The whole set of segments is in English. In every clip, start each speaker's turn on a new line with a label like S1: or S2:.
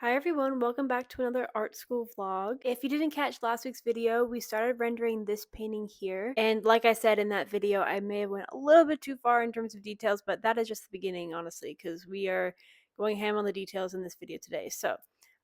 S1: Hi everyone, welcome back to another art school vlog. If you didn't catch last week's video, we started rendering this painting here. And like I said in that video, I may have went a little bit too far in terms of details, but that is just the beginning, honestly, because we are going ham on the details in this video today. So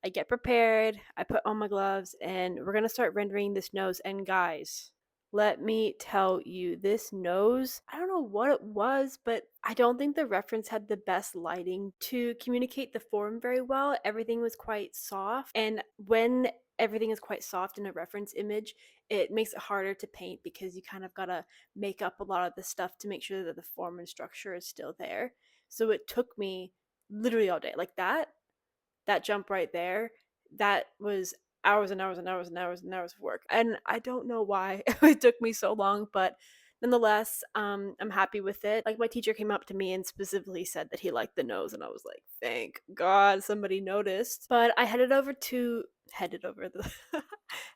S1: I get prepared, I put on my gloves, and we're gonna start rendering this nose. And guys, let me tell you, this nose, I don't know what it was, but I don't think the reference had the best lighting to communicate the form very well. Everything was quite soft, and when everything is quite soft in a reference image, it makes it harder to paint because you kind of gotta make up a lot of the stuff to make sure that the form and structure is still there. So it took me literally all day. Like that jump right there, that was hours and hours and hours and hours and hours of work. And I don't know why it took me so long, but nonetheless, I'm happy with it. Like, my teacher came up to me and specifically said that he liked the nose, and I was like, thank God somebody noticed. But I headed over to headed over the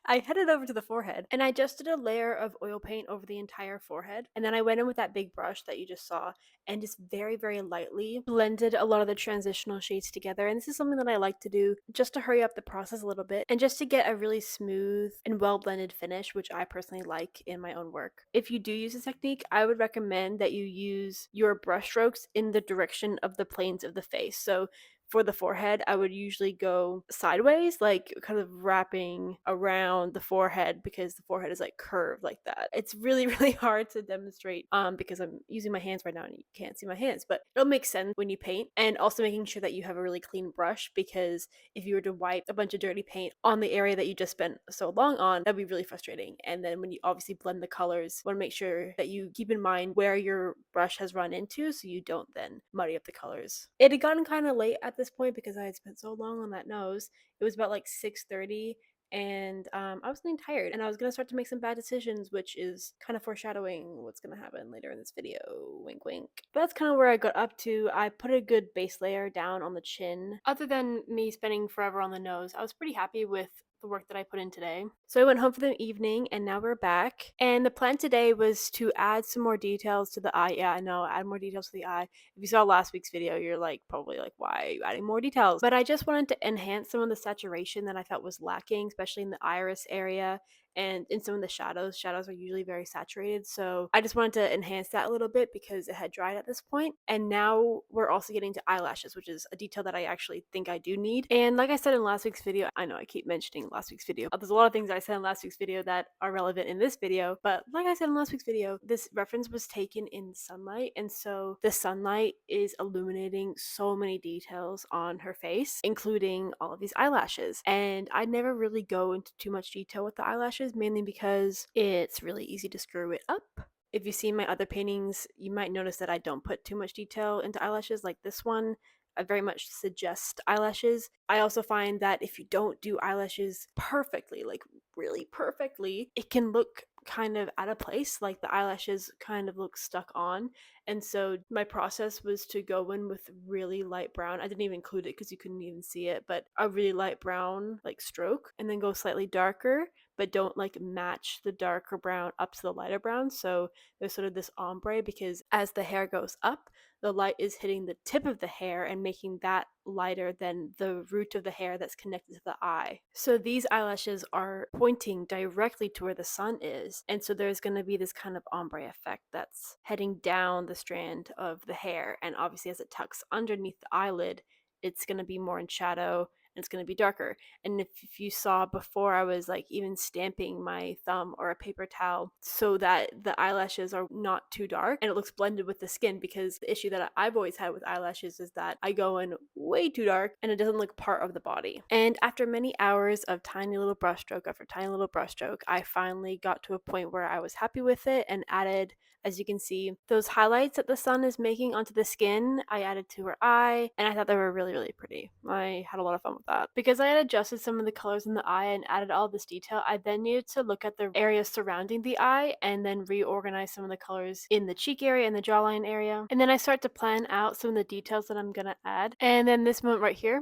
S1: I headed over to the forehead, and I just did a layer of oil paint over the entire forehead, and then I went in with that big brush that you just saw and just very, very lightly blended a lot of the transitional shades together. And this is something that I like to do just to hurry up the process a little bit and just to get a really smooth and well blended finish, which I personally like in my own work. If you do use this technique, I would recommend that you use your brush strokes in the direction of the planes of the face. So for the forehead, I would usually go sideways, like kind of wrapping around the forehead because the forehead is like curved like that. It's really, really hard to demonstrate because I'm using my hands right now and you can't see my hands, but it'll make sense when you paint. And also making sure that you have a really clean brush, because if you were to wipe a bunch of dirty paint on the area that you just spent so long on, that'd be really frustrating. And then when you obviously blend the colors, want to make sure that you keep in mind where your brush has run into so you don't then muddy up the colors. It had gotten kind of late at this point because I had spent so long on that nose. It was about like 6:30, and I was getting tired, and I was gonna start to make some bad decisions, which is kind of foreshadowing what's gonna happen later in this video. Wink, wink. But that's kind of where I got up to. I put a good base layer down on the chin. Other than me spending forever on the nose, I was pretty happy with the work that I put in today. So I went home for the evening, and now we're back. And the plan today was to add some more details to the eye. Yeah, I know, add more details to the eye. If you saw last week's video, you're like probably like, why are you adding more details? But I just wanted to enhance some of the saturation that I felt was lacking, especially in the iris area and in some of the shadows. Shadows are usually very saturated, so I just wanted to enhance that a little bit because it had dried at this point. And now we're also getting to eyelashes, which is a detail that I actually think I do need. And like I said in last week's video, I know I keep mentioning last week's video, there's a lot of things I said in last week's video that are relevant in this video, but like I said in last week's video, this reference was taken in sunlight, and so the sunlight is illuminating so many details on her face, including all of these eyelashes. And I never really go into too much detail with the eyelashes, mainly because it's really easy to screw it up. If you see my other paintings, you might notice that I don't put too much detail into eyelashes. Like this one, I very much suggest eyelashes. I also find that if you don't do eyelashes perfectly, like really perfectly, it can look kind of out of place, like the eyelashes kind of look stuck on. And so my process was to go in with really light brown. I didn't even include it because you couldn't even see it, but a really light brown like stroke, and then go slightly darker, but don't like match the darker brown up to the lighter brown. So there's sort of this ombre, because as the hair goes up, the light is hitting the tip of the hair and making that lighter than the root of the hair that's connected to the eye. So these eyelashes are pointing directly to where the sun is, and so there's going to be this kind of ombre effect that's heading down the strand of the hair, and obviously as it tucks underneath the eyelid, it's going to be more in shadow and it's going to be darker. And if you saw before, I was like even stamping my thumb or a paper towel so that the eyelashes are not too dark and it looks blended with the skin, because the issue that I've always had with eyelashes is that I go in way too dark and it doesn't look part of the body. And after many hours of tiny little brushstroke after tiny little brushstroke, I finally got to a point where I was happy with it and added, as you can see, those highlights that the sun is making onto the skin. I added to her eye, and I thought they were really, really pretty. I had a lot of fun with that. Because I had adjusted some of the colors in the eye and added all this detail, I then needed to look at the areas surrounding the eye and then reorganize some of the colors in the cheek area and the jawline area. And then I start to plan out some of the details that I'm gonna add. And then this moment right here,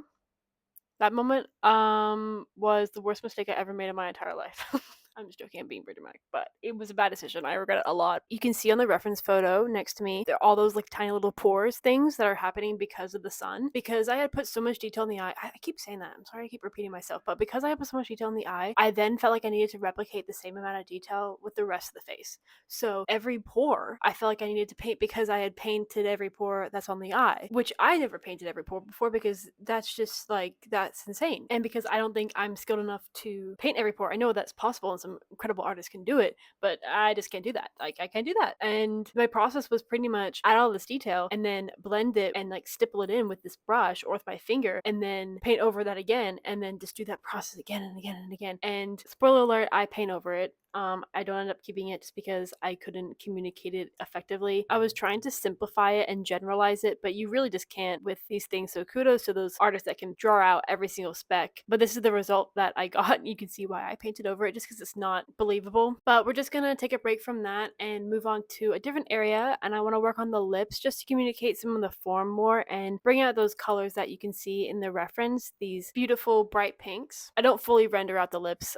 S1: that moment was the worst mistake I ever made in my entire life. I'm just joking, I'm being pretty dramatic, but it was a bad decision. I regret it a lot. You can see on the reference photo next to me, there are all those like tiny little pores things that are happening because of the sun. Because I had put so much detail in the eye, I keep saying that, I'm sorry I keep repeating myself, but because I had put so much detail in the eye, I then felt like I needed to replicate the same amount of detail with the rest of the face. So every pore, I felt like I needed to paint because I had painted every pore that's on the eye, which I never painted every pore before because that's just like, that's insane. And because I don't think I'm skilled enough to paint every pore. I know that's possible and some incredible artists can do it, but I just can't do that. Like, I can't do that. And my process was pretty much add all this detail and then blend it and like stipple it in with this brush or with my finger and then paint over that again and then just do that process again and again and again. And spoiler alert, I paint over it. I don't end up keeping it just because I couldn't communicate it effectively. I was trying to simplify it and generalize it, but you really just can't with these things. So kudos to those artists that can draw out every single speck. But this is the result that I got. You can see why I painted over it just because it's not believable. But we're just gonna take a break from that and move on to a different area. And I want to work on the lips just to communicate some of the form more and bring out those colors that you can see in the reference, these beautiful bright pinks. I don't fully render out the lips.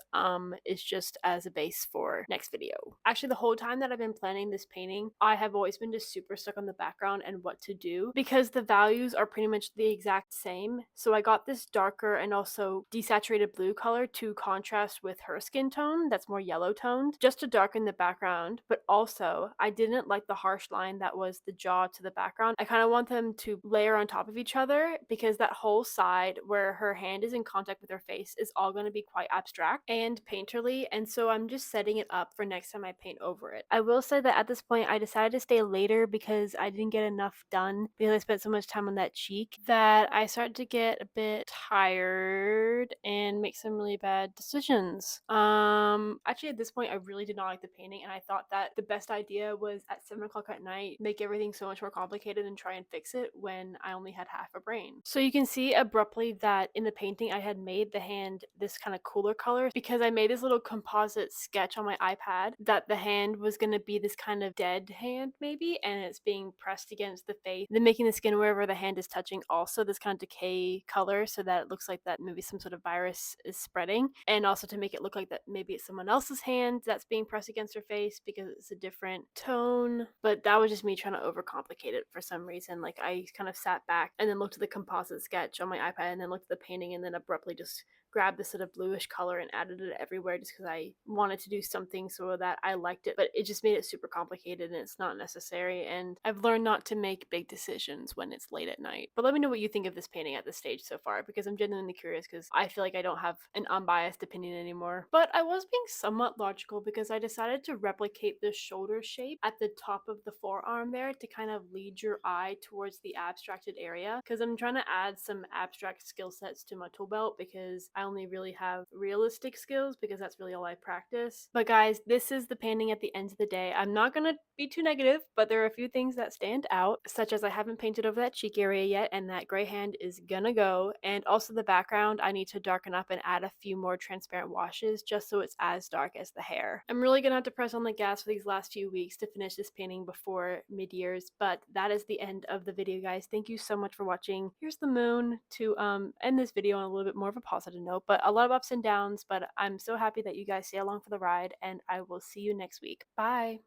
S1: It's just as a base for next video. Actually, the whole time that I've been planning this painting, I have always been just super stuck on the background and what to do because the values are pretty much the exact same. So I got this darker and also desaturated blue color to contrast with her skin tone that's more yellow toned, just to darken the background. But also, I didn't like the harsh line that was the jaw to the background. I kind of want them to layer on top of each other because that whole side where her hand is in contact with her face is all going to be quite abstract and painterly, and so I'm just setting it up for next time I paint over it. I will say that at this point I decided to stay later because I didn't get enough done because I spent so much time on that cheek that I started to get a bit tired and make some really bad decisions. Actually at this point I really did not like the painting, and I thought that the best idea was at 7 o'clock at night make everything so much more complicated and try and fix it when I only had half a brain. So you can see abruptly that in the painting I had made the hand this kind of cooler color because I made this little composite sketch on my iPad that the hand was going to be this kind of dead hand maybe, and it's being pressed against the face, then making the skin wherever the hand is touching also this kind of decay color so that it looks like that maybe some sort of virus is spreading, and also to make it look like that maybe it's someone else's hand that's being pressed against her face because it's a different tone. But that was just me trying to overcomplicate it for some reason. Like, I kind of sat back and then looked at the composite sketch on my iPad and then looked at the painting and then abruptly just grabbed this sort of bluish color and added it everywhere just because I wanted to do something so that I liked it, but it just made it super complicated and it's not necessary, and I've learned not to make big decisions when it's late at night. But let me know what you think of this painting at this stage so far because I'm genuinely curious because I feel like I don't have an unbiased opinion anymore. But I was being somewhat logical because I decided to replicate the shoulder shape at the top of the forearm there to kind of lead your eye towards the abstracted area because I'm trying to add some abstract skill sets to my tool belt because I only really have realistic skills because that's really all I practice. But guys, this is the painting at the end of the day. I'm not gonna be too negative, but there are a few things that stand out, such as I haven't painted over that cheek area yet, and that gray hand is gonna go. And also the background, I need to darken up and add a few more transparent washes just so it's as dark as the hair. I'm really gonna have to press on the gas for these last few weeks to finish this painting before mid-years, but that is the end of the video, guys. Thank you so much for watching. Here's the moon to end this video on a little bit more of a positive note, but a lot of ups and downs, but I'm so happy that you guys stay along for the ride, and I will see you next week. Bye!